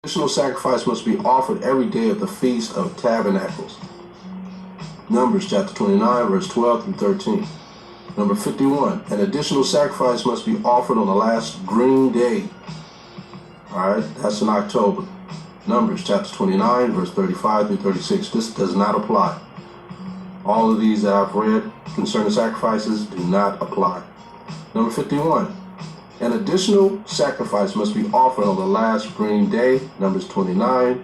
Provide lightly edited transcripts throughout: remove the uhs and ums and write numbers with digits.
Additional sacrifice must be offered every day of the Feast of Tabernacles. Numbers chapter 29, verse 12 through 13. Number 51, an additional sacrifice must be offered on the last green day. All right, that's in October. Numbers chapter 29, verse 35 through 36. This does not apply. All of these that I've read concerning sacrifices do not apply. Number 51, an additional sacrifice must be offered on the last green day. Numbers 29,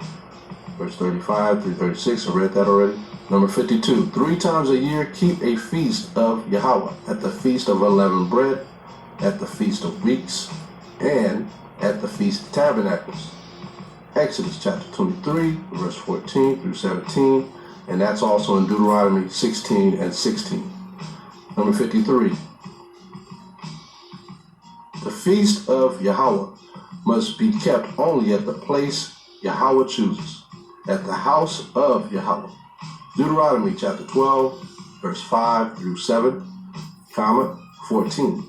verse 35 through 36. I read that already. Number 52, 3 times a year keep a feast of Yahawah, at the feast of unleavened bread, at the feast of weeks, and at the feast of tabernacles. Exodus chapter 23, verse 14 through 17, and that's also in Deuteronomy 16 and 16. Number 53, the feast of Yahawah must be kept only at the place Yahawah chooses, at the house of Yahawah. Deuteronomy chapter 12, verse 5 through 7, 14.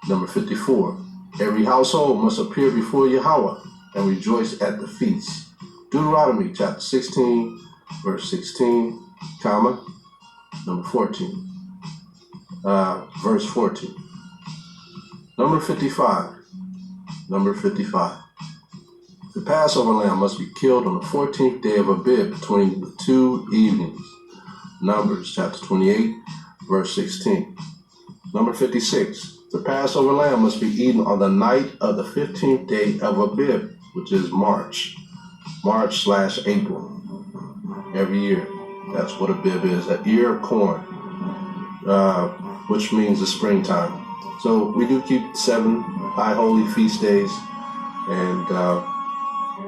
Number 54, every household must appear before Yahawah and rejoice at the feast. Deuteronomy chapter 16, verse 16, number 14, verse 14. Number 55. The Passover lamb must be killed on the 14th day of Abib between the 2 evenings. Numbers chapter 28, verse 16. Number 56. The Passover lamb must be eaten on the night of the 15th day of Abib, which is March/April. Every year. That's what Abib is, an ear of corn, which means the springtime. So we do keep 7 high holy feast days, and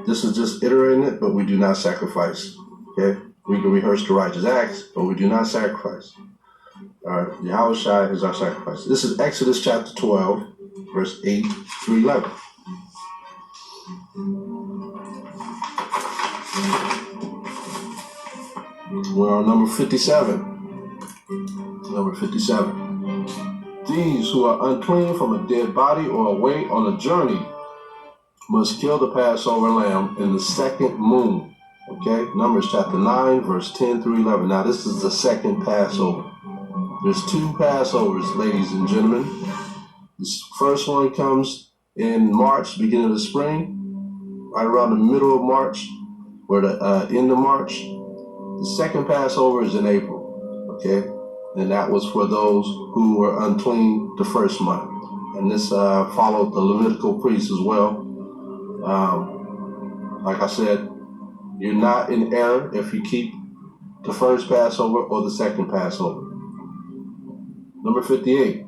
this is just iterating it, but we do not sacrifice. Okay, we can rehearse the righteous acts, but we do not sacrifice. All right, Yahawashi is our sacrifice. This is Exodus chapter 12, verse 8 through 11. We're on number 57. Number 57. These who are unclean from a dead body or away on a journey must kill the Passover lamb in the second moon. Okay, Numbers chapter 9, verse 10 through 11. Now this is the second Passover. There's 2 Passovers, ladies and gentlemen. This first one comes in March, beginning of the spring, right around the middle of March, or the end of March. The second Passover is in April. Okay, and that was for those who were unclean the first month. And this followed the Levitical priests as well. Like I said, you're not in error if you keep the first Passover or the second Passover. Number 58.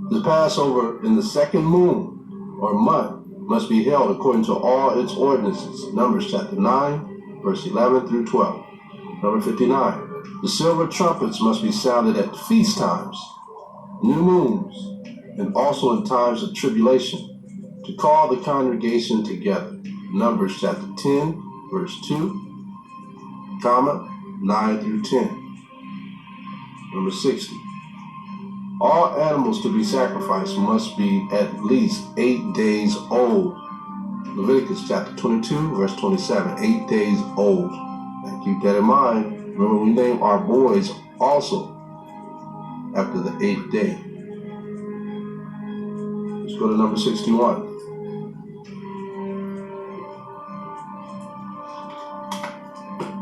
The Passover in the second moon or month must be held according to all its ordinances. Numbers chapter 9, verse 11 through 12. Number 59. The silver trumpets must be sounded at feast times, new moons, and also in times of tribulation, to call the congregation together. Numbers chapter 10, verse 2, 9 through 10. Number 60. All animals to be sacrificed must be at least 8 days old. Leviticus chapter 22, verse 27, 8 days old. And keep that in mind. Remember, we name our boys also after the 8th day. Let's go to number 61.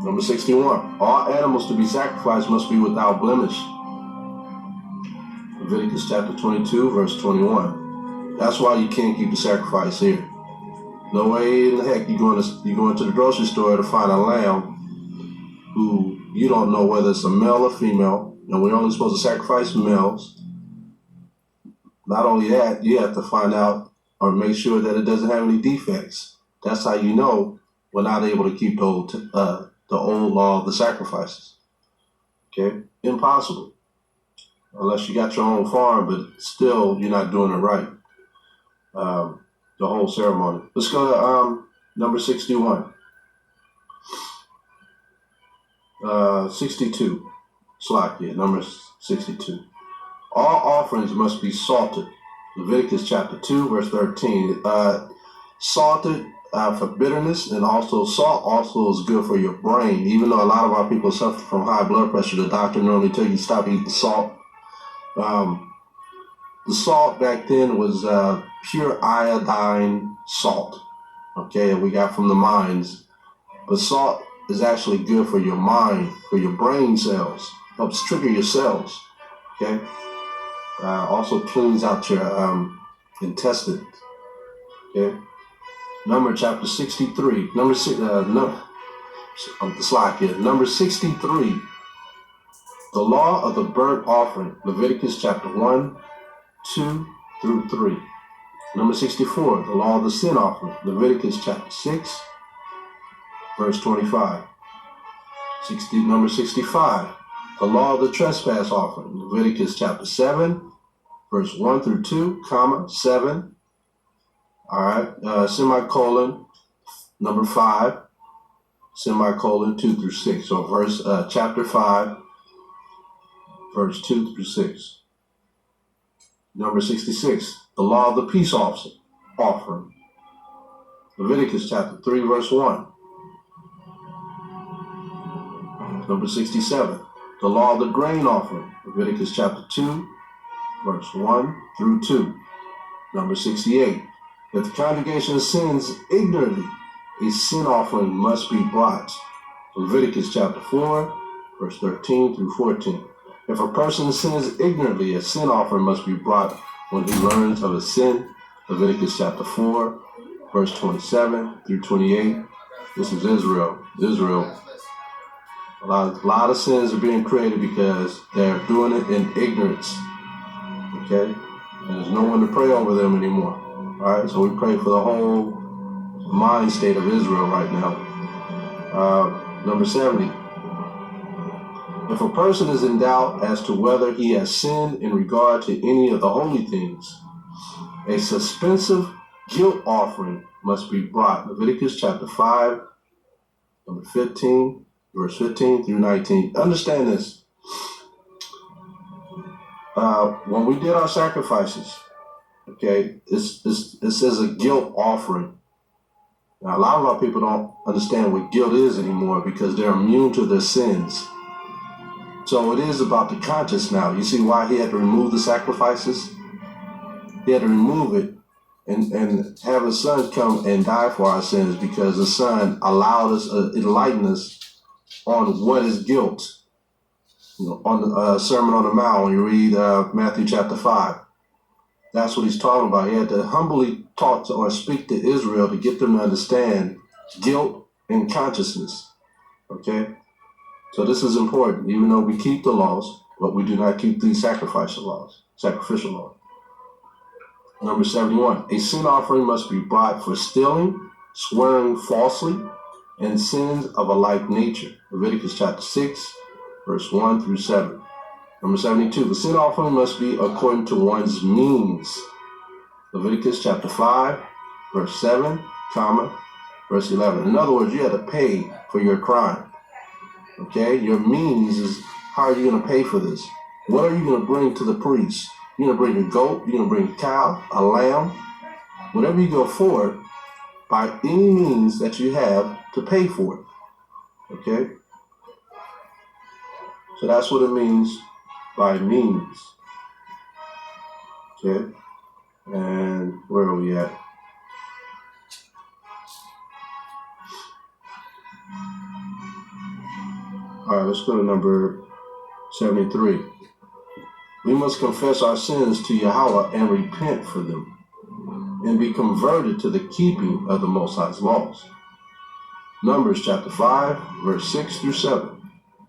Number 61. All animals to be sacrificed must be without blemish. Leviticus chapter 22, verse 21. That's why you can't keep the sacrifice here. No way in the heck you go into the grocery store to find a lamb who you don't know whether it's a male or female, and we're only supposed to sacrifice males. Not only that, you have to find out or make sure that it doesn't have any defects. That's how you know we're not able to keep the old law of the sacrifices. Okay? Impossible. Unless you got your own farm, but still you're not doing it right. The whole ceremony. Let's go to number 61. 62. Slack here, number 62. All offerings must be salted Leviticus chapter 2, verse 13. Salted for bitterness, and also salt also is good for your brain. Even though a lot of our people suffer from high blood pressure, the doctor normally tell you stop eating salt. The salt back then was pure iodine salt, okay, we got from the mines. But salt is actually good for your mind, for your brain cells, helps trigger your cells, okay? Also cleans out your intestines, okay? Number chapter 63, number 63, the law of the burnt offering, Leviticus chapter 1, 2 through 3. Number 64, the law of the sin offering, Leviticus chapter 6, verse 25. Number 65, the law of the trespass offering, Leviticus chapter 7, verse 1 through 2, 7. All right, semicolon, number 5, semicolon 2 through 6. So chapter 5, verse 2 through 6. Number 66, the law of the peace offering, Leviticus chapter 3, verse 1. Number 67, the law of the grain offering, Leviticus chapter 2, verse 1 through 2. Number 68, if the congregation sins ignorantly, a sin offering must be brought, Leviticus chapter 4, verse 13 through 14. If a person sins ignorantly, a sin offering must be brought when he learns of a sin, Leviticus chapter 4, verse 27 through 28. This is Israel. A lot of sins are being created because they're doing it in ignorance. Okay? And there's no one to pray over them anymore. Alright, so we pray for the whole mind state of Israel right now. Number 70. If a person is in doubt as to whether he has sinned in regard to any of the holy things, a suspensive guilt offering must be brought. Leviticus chapter 5, number 15, verse 15 through 19. Understand this. When we did our sacrifices, okay, it says a guilt offering. Now, a lot of our people don't understand what guilt is anymore because they're immune to their sins. So it is about the conscience now. You see why he had to remove the sacrifices? He had to remove it and have his son come and die for our sins because the son allowed us, enlightened us on what is guilt. You know, on the Sermon on the Mount, when you read Matthew chapter 5, that's what he's talking about. He had to humbly talk to or speak to Israel to get them to understand guilt and consciousness. Okay? So this is important, even though we keep the laws, but we do not keep these sacrificial laws. Number 71, a sin offering must be brought for stealing, swearing falsely, and sins of a like nature. Leviticus chapter 6, verse 1 through 7. Number 72, the sin offering must be according to one's means. Leviticus chapter 5, verse 7, verse 11. In other words, you had to pay for your crime. Okay, your means is how are you going to pay for this? What are you going to bring to the priest? You're going to bring a goat, you're going to bring a cow, a lamb, whatever you go for, by any means that you have to pay for it. Okay? So that's what it means by means. Okay? And where are we at? All right, let's go to number 73. We must confess our sins to Yahawah and repent for them, and be converted to the keeping of the Most High's laws. Numbers chapter 5, verse 6 through 7.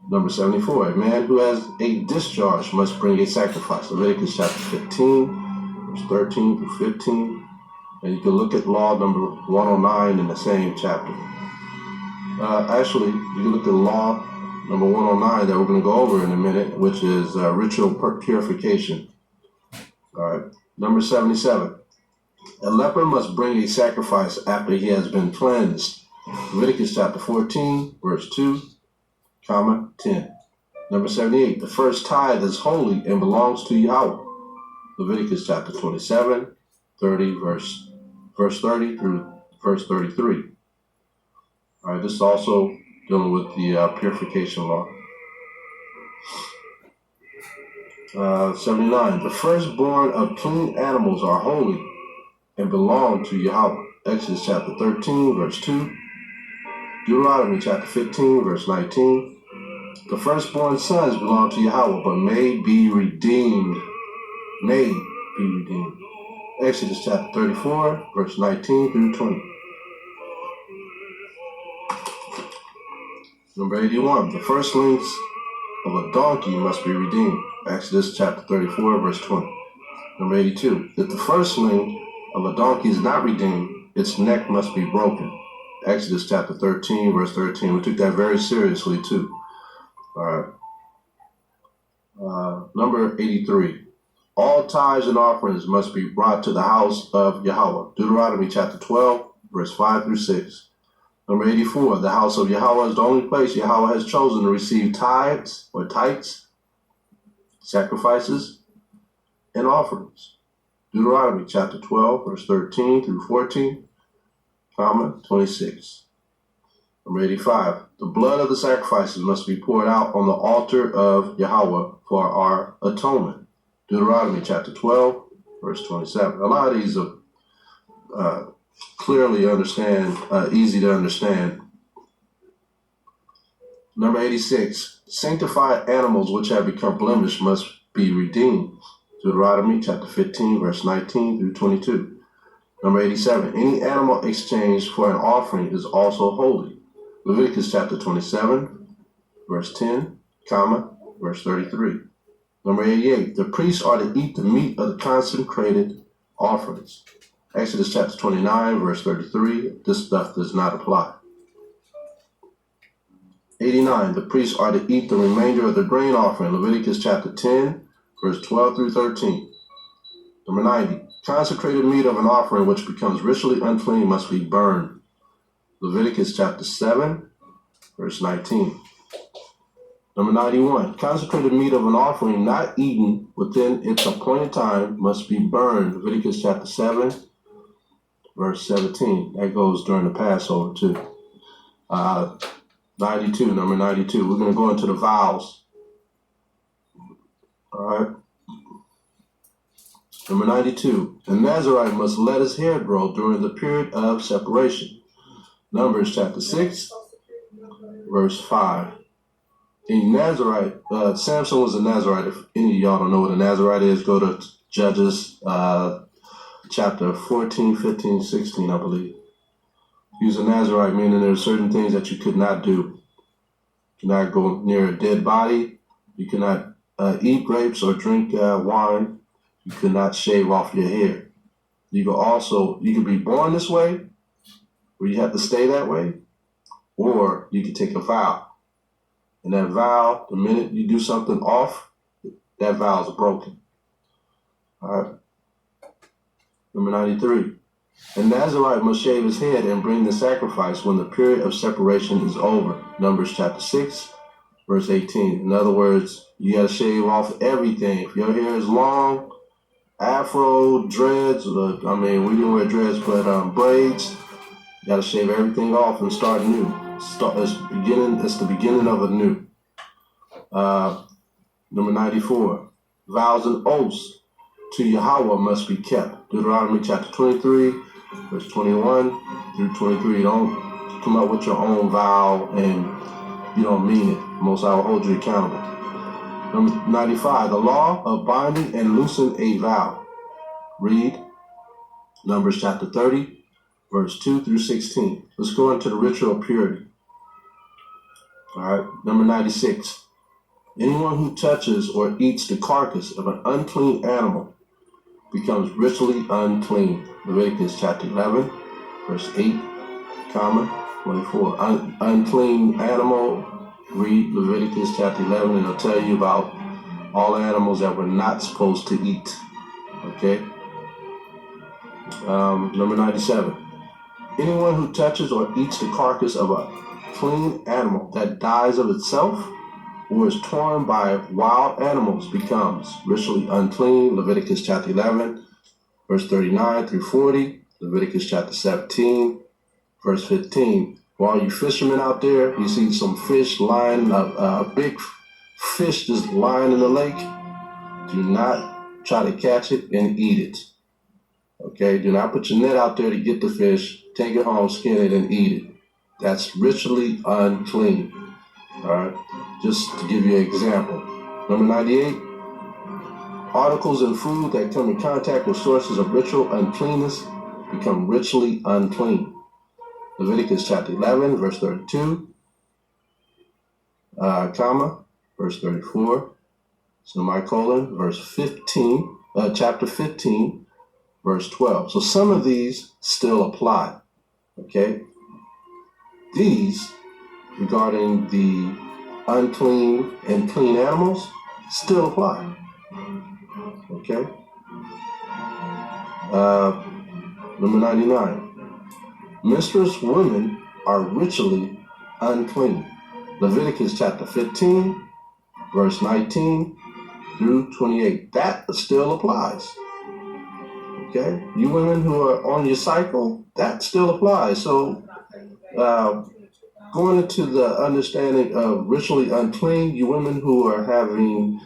Number 74, a man who has a discharge must bring a sacrifice. Leviticus chapter 15, verse 13 through 15. And you can look at law number 109 in the same chapter. Actually, you can look at law number 109 that we're going to go over in a minute, which is ritual purification. All right. Number 77. A leper must bring a sacrifice after he has been cleansed. Leviticus chapter 14, verse 2, 10. Number 78. The first tithe is holy and belongs to Yahawah. Leviticus chapter 27, 30, verse 30 through verse 33. All right, this is also dealing with the purification law. 79. The firstborn of clean animals are holy and belong to Yahawah. Exodus chapter 13, verse 2. Deuteronomy chapter 15, verse 19. The firstborn sons belong to Yahawah, but may be redeemed. May be redeemed. Exodus chapter 34, verse 19 through 20. Number 81. The firstlings of a donkey must be redeemed. Exodus chapter 34, verse 20. Number 82. If the firstling of a donkey is not redeemed, its neck must be broken. Exodus chapter 13, verse 13. We took that very seriously too. All right. Number 83. All tithes and offerings must be brought to the house of Yahawah. Deuteronomy chapter 12, verse 5 through 6. Number 84. The house of Yahawah is the only place Yahawah has chosen to receive tithes or tites, sacrifices, and offerings. Deuteronomy chapter 12, verse 13 through 14, 26. Number 85. The blood of the sacrifices must be poured out on the altar of Yahawah for our atonement. Deuteronomy chapter 12, verse 27. A lot of these are clearly easy to understand. Number 86. Sanctified animals which have become blemished must be redeemed. Deuteronomy chapter 15, verse 19 through 22. Number 87. Any animal exchanged for an offering is also holy. Leviticus chapter 27, verse 10, verse 33. Number 88. The priests are to eat the meat of the consecrated offerings. Exodus chapter 29, verse 33. This stuff does not apply. 89. The priests are to eat the remainder of the grain offering. Leviticus chapter 10, verse 12 through 13. Number 90. Consecrated meat of an offering which becomes ritually unclean must be burned. Leviticus chapter 7, verse 19. Number 91. Consecrated meat of an offering not eaten within its appointed time must be burned. Leviticus chapter 7, verse 17. That goes during the Passover too. 92. Number 92. We're going to go into the vows. All right. Number 92. The Nazarite must let his hair grow during the period of separation. Numbers chapter 6, verse 5. A Nazarite, Samson was a Nazarite. If any of y'all don't know what a Nazarite is, go to Judges chapter 14, 15, 16, I believe. He was a Nazarite, meaning there are certain things that you could not do. You could not go near a dead body. You could not eat grapes or drink wine. You could not shave off your hair. You could be born this way, where you have to stay that way, or you could take a vow. And that vow, the minute you do something off, that vow is broken. All right. Number 93. A Nazarite must shave his head and bring the sacrifice when the period of separation is over. Numbers chapter 6, verse 18. In other words, you got to shave off everything. If your hair is long, afro, dreads, we didn't wear dreads, but braids, you got to shave everything off and start new. It's the beginning of a new. Number 94. Vows and oaths to Yahawah must be kept. Deuteronomy chapter 23, verse 21 through 23. Don't come up with your own vow and you don't mean it. Most I will hold you accountable. Number 95. The law of binding and loosing a vow. Read Numbers chapter 30, verse 2 through 16. Let's go into the ritual purity. All right. Number 96. Anyone who touches or eats the carcass of an unclean animal becomes ritually unclean. Leviticus chapter 11, verse 8, 24. Unclean animal. Read Leviticus chapter 11 and it'll tell you about all animals that we're not supposed to eat. Okay. Number 97. Anyone who touches or eats the carcass of a clean animal that dies of itself or is torn by wild animals becomes ritually unclean. Leviticus chapter 11, verse 39 through 40. Leviticus chapter 17, verse 15. For all you fishermen out there, you see some fish lying, a big fish just lying in the lake. Do not try to catch it and eat it. Okay, do not put your net out there to get the fish, take it home, skin it, and eat it. That's ritually unclean. All right, just to give you an example. Number 98, articles in food that come in contact with sources of ritual uncleanness become ritually unclean. Leviticus chapter 11, verse 32, verse 34, semicolon, verse 15, chapter 15, verse 12. So some of these still apply, okay? These, regarding the unclean and clean animals, still apply, okay? Number 99. Menstruous women are ritually unclean. Leviticus chapter 15, verse 19 through 28. That still applies. Okay? You women who are on your cycle, that still applies. So, going into the understanding of ritually unclean, you women who are having,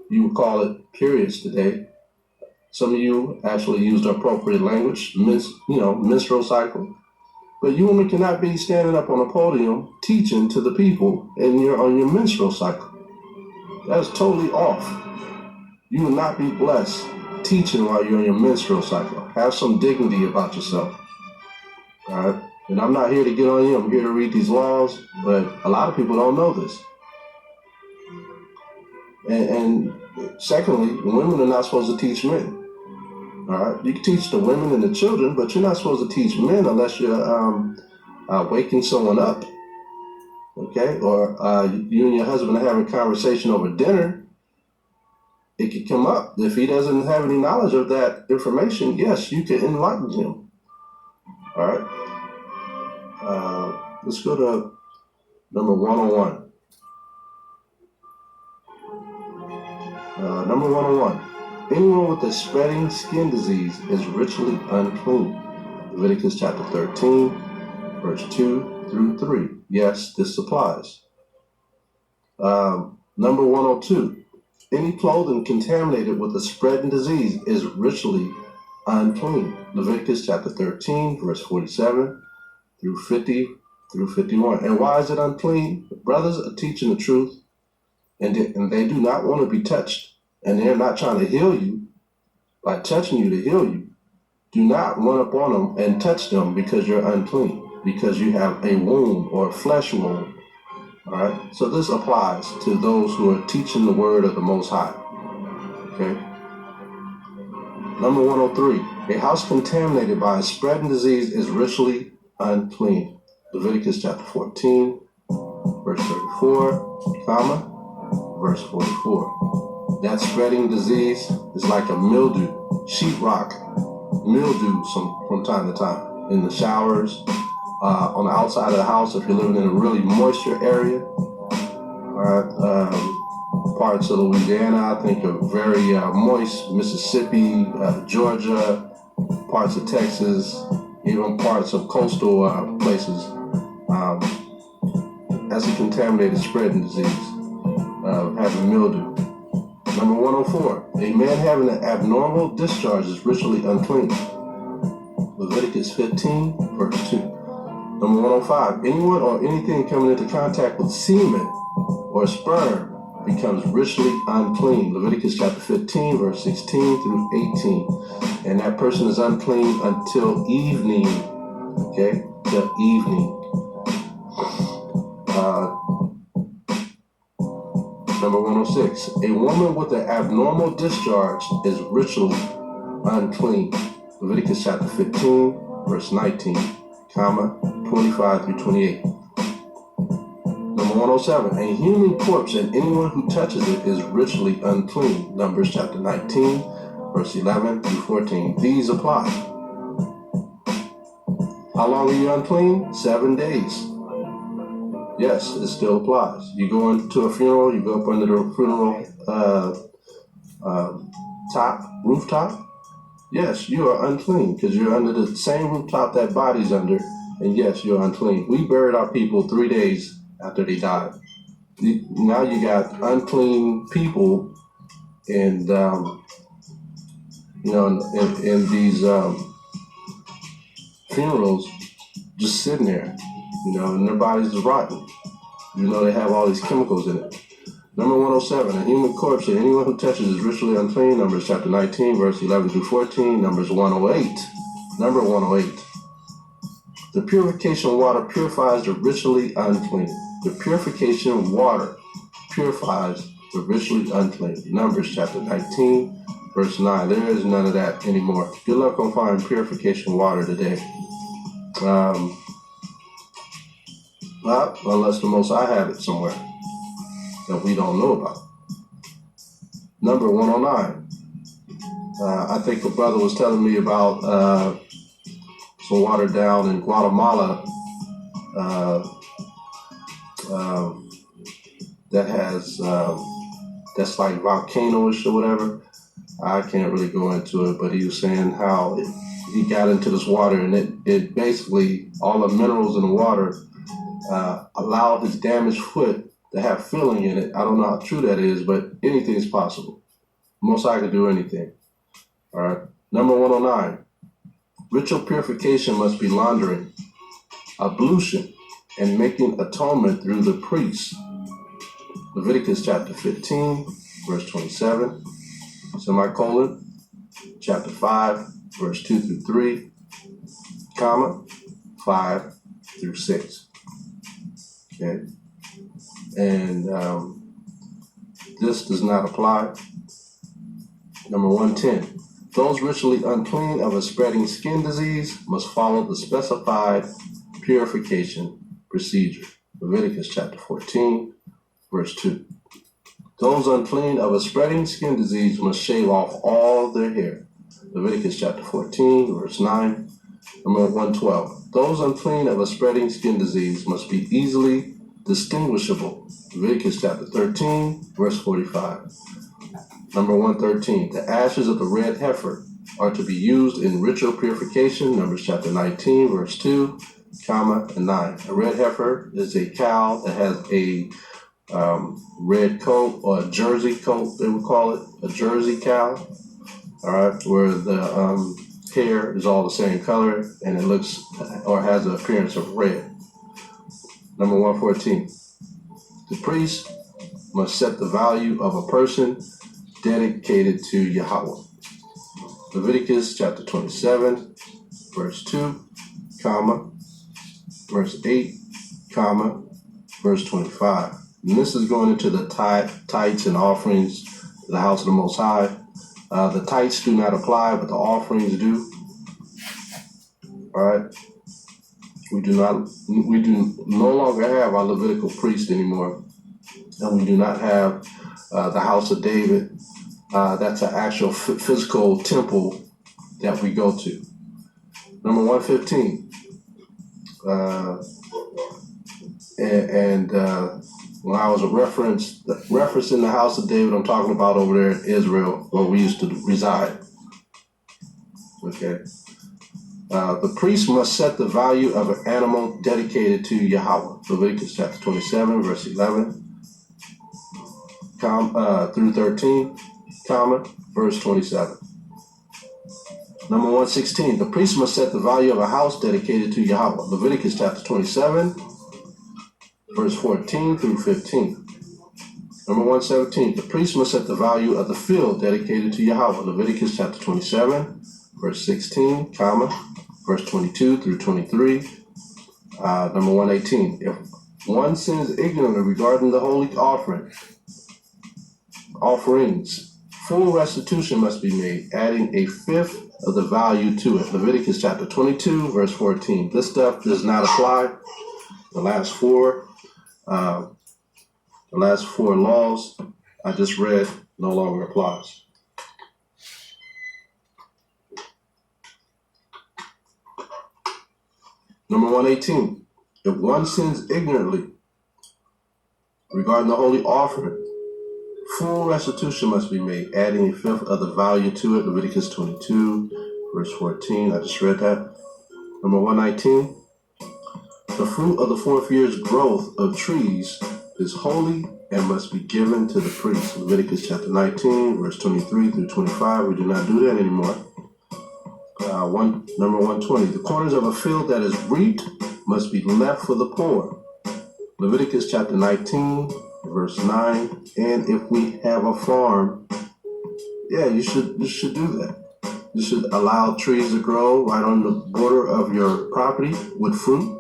you would call it periods today. Some of you actually used the appropriate language, menstrual cycle. But you women cannot be standing up on a podium teaching to the people and you're on your menstrual cycle. That is totally off. You will not be blessed teaching while you're on your menstrual cycle. Have some dignity about yourself. All right? And I'm not here to get on you. I'm here to read these laws. But a lot of people don't know this. And secondly, women are not supposed to teach men. All right, you can teach the women and the children, but you're not supposed to teach men unless you're waking someone up, okay? Or you and your husband are having a conversation over dinner. It could come up. If he doesn't have any knowledge of that information, yes, you can enlighten him. All right, let's go to number 101. Number 101. Anyone with a spreading skin disease is ritually unclean. Leviticus chapter 13, verse 2 through 3. Yes, this applies. Number 102. Any clothing contaminated with a spreading disease is ritually unclean. Leviticus chapter 13, verse 47 through 50 through 51. And why is it unclean? The brothers are teaching the truth, and they do not want to be touched. And they're not trying to heal you by touching you to heal you. Do not run up on them and touch them because you're unclean, because you have a wound or a flesh wound. All right? So this applies to those who are teaching the word of the Most High. Okay? Number 103. A house contaminated by a spreading disease is ritually unclean. Leviticus chapter 14, verse 34, verse 44. That spreading disease is like a mildew, sheetrock mildew from time to time. In the showers, on the outside of the house, if you're living in a really moisture area. Parts of Louisiana, I think are very moist. Mississippi, Georgia, parts of Texas, even parts of coastal places. That's a contaminated spreading disease, having mildew. Number 104, a man having an abnormal discharge is ritually unclean. Leviticus 15, verse 2. Number 105, anyone or anything coming into contact with semen or sperm becomes ritually unclean. Leviticus chapter 15, verse 16 through 18. And that person is unclean until evening. Okay? Till evening. Number 106, a woman with an abnormal discharge is ritually unclean. Leviticus chapter 15, verse 19, 25 through 28. Number 107, a human corpse and anyone who touches it is ritually unclean. Numbers chapter 19, verse 11 through 14. These apply. How long are you unclean? 7 days. Yes, it still applies. You go into a funeral, you go up under the funeral rooftop. Yes, you are unclean because you're under the same rooftop that body's under, and yes, you're unclean. We buried our people 3 days after they died. Now you got unclean people, and in these funerals, just sitting there, and their bodies is rotten. They have all these chemicals in it. Number 107, a human corpse and anyone who touches is ritually unclean. Numbers chapter 19, verse 11 through 14. Numbers 108. Number 108. The purification water purifies the ritually unclean. The purification water purifies the ritually unclean. Numbers chapter 19, verse 9. There is none of that anymore. Good luck on finding purification water today. Well, unless the Most High have it somewhere that we don't know about. Number 109. I think the brother was telling me about some water down in Guatemala that has that's like volcano-ish or whatever. I can't really go into it, but he was saying how he got into this water and it basically, all the minerals in the water allowed his damaged foot to have filling in it. I don't know how true that is, but anything is possible. Most I can do anything. All right. Number 109. Ritual purification must be laundering, ablution, and making atonement through the priest. Leviticus chapter 15, verse 27, semicolon, chapter 5, verse 2 through 3, comma, 5 through 6. Okay. And this does not apply. Number 110. Those ritually unclean of a spreading skin disease must follow the specified purification procedure. Leviticus chapter 14, verse 2. Those unclean of a spreading skin disease must shave off all their hair. Leviticus chapter 14, verse 9. Number 112. Those unclean of a spreading skin disease must be easily distinguishable. Leviticus chapter 13, verse 45. Number 113. The ashes of the red heifer are to be used in ritual purification. Numbers chapter 19, verse 2, comma, and 9. A red heifer is a cow that has a red coat, or a jersey coat, they would call it, a jersey cow. All right, where the hair is all the same color and it looks or has the appearance of red. Number 114. The priest must set the value of a person dedicated to Yahawah. Leviticus chapter 27, verse 2, comma, verse 8, comma, verse 25. And this is going into the tithes and offerings to the house of the Most High. The tithes do not apply, but the offerings do. All right. We do no longer have our Levitical priest anymore. And we do not have the house of David. That's an actual physical temple that we go to. Number 115. When I was referencing the house of David, I'm talking about over there in Israel, where we used to reside. Okay. The priest must set the value of an animal dedicated to Yahawah. Leviticus chapter 27, verse 11 through 13, comma, verse 27. Number 116. The priest must set the value of a house dedicated to Yahawah. Leviticus chapter 27, verse 14 through 15. Number 117. The priest must set the value of the field dedicated to Yahawah. Leviticus chapter 27, verse 16, comma, verse 22 through 23. Number 118. If one sins ignorantly regarding the holy offerings, full restitution must be made, adding a fifth of the value to it. Leviticus chapter 22, verse 14. This stuff does not apply. The last four laws I just read no longer applies. Number 118. If one sins ignorantly Regarding the holy offering, full restitution must be made, adding a fifth of the value to it. Leviticus 22, verse 14. I just read that. Number 119. The fruit of the 4th year's growth of trees is holy and must be given to the priest. Leviticus chapter 19, verse 23 through 25. We do not do that anymore. Number 120. The corners of a field that is reaped must be left for the poor. Leviticus chapter 19, verse 9. And if we have a farm, you should do that. You should allow trees to grow right on the border of your property with fruit.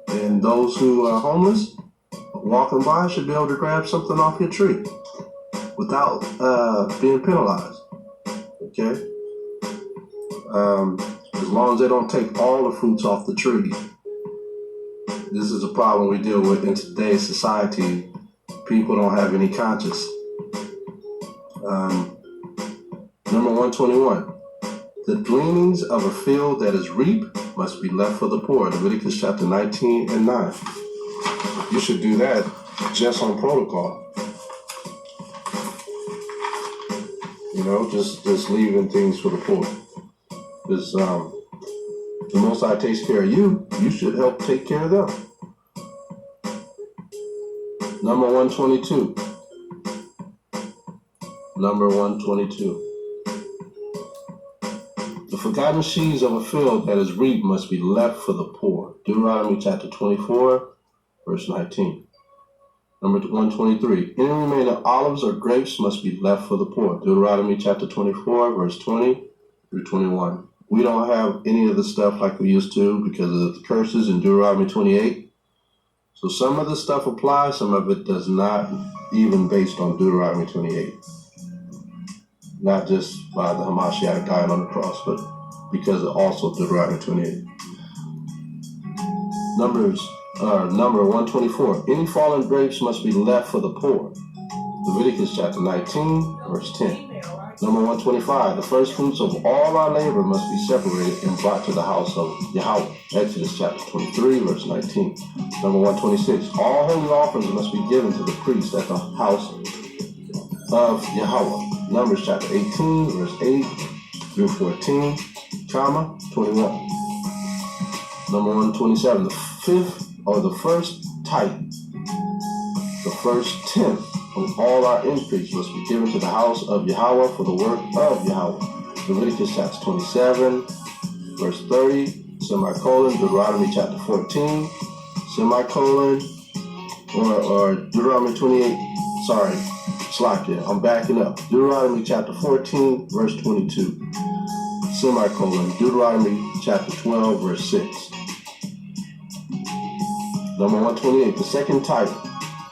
And those who are homeless walking by should be able to grab something off your tree without being penalized. Okay? As long as they don't take all the fruits off the tree. This is a problem we deal with in today's society. People don't have any conscience. Number 121. The gleanings of a field that is reaped must be left for the poor. Leviticus chapter 19 and 9. You should do that just on protocol. Just leaving things for the poor. Because the Most High takes care of you, you should help take care of them. Number 122. Number 122. The forgotten sheaves of a field that is reaped must be left for the poor. Deuteronomy chapter 24, verse 19. Number 123. Any remaining olives or grapes must be left for the poor. Deuteronomy chapter 24, verse 20 through 21. We don't have any of the stuff like we used to because of the curses in Deuteronomy 28. So some of the stuff applies, some of it does not, even based on Deuteronomy 28. Not just by the Hamashiach dying on the cross, but because of also Deuteronomy 28. Number 124. Any fallen grapes must be left for the poor. Leviticus chapter 19, verse 10. Number 125. The first fruits of all our labor must be separated and brought to the house of Yahawah. Exodus chapter 23, verse 19. Number 126. All holy offerings must be given to the priest at the house of Yahawah. Numbers chapter 18, verse 8 through 14, 21. Number 127. The fifth or the first type, the first tenth of all our increase must be given to the house of Yahawah for the work of Yahawah. Leviticus chapter 27, verse 30, semicolon, Deuteronomy chapter 14, semicolon, or Deuteronomy 28, I'm backing up. Deuteronomy chapter 14, verse 22, semicolon, Deuteronomy chapter 12, verse 6. Number 128, the second type,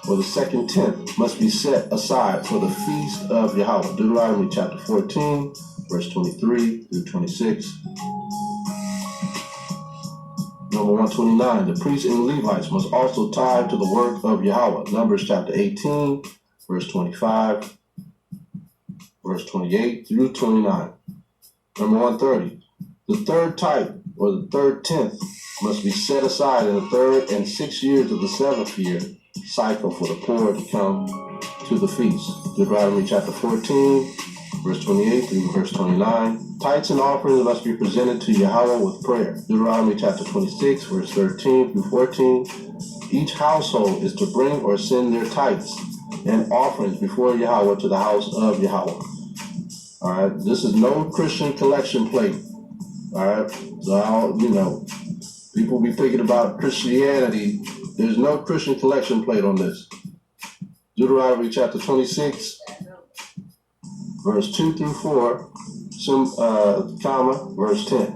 or the second tenth, must be set aside for the feast of Yahawah. Deuteronomy chapter 14, verse 23 through 26. Number 129, the priests and Levites must also tithe to the work of Yahawah. Numbers chapter 18, verse 25, verse 28 through 29. Number 130, the third type, or the third tenth, must be set aside in the 3rd and 6th years of the 7th year cycle for the poor to come to the feast. Deuteronomy chapter 14, verse 28 through verse 29. Tithes and offerings must be presented to Yahawah with prayer. Deuteronomy chapter 26, verse 13 through 14. Each household is to bring or send their tithes and offerings before Yahawah to the house of Yahawah. All right, this is no Christian collection plate. All right, so people be thinking about Christianity. There's no Christian collection plate on this. Deuteronomy chapter 26, verse 2 through 4, verse 10.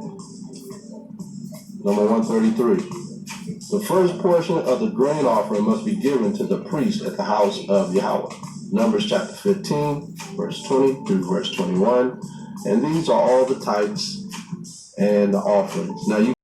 Number 133. The first portion of the grain offering must be given to the priest at the house of Yahawah. Numbers chapter 15, verse 20 through verse 21. And these are all the tithes and the offerings. Now you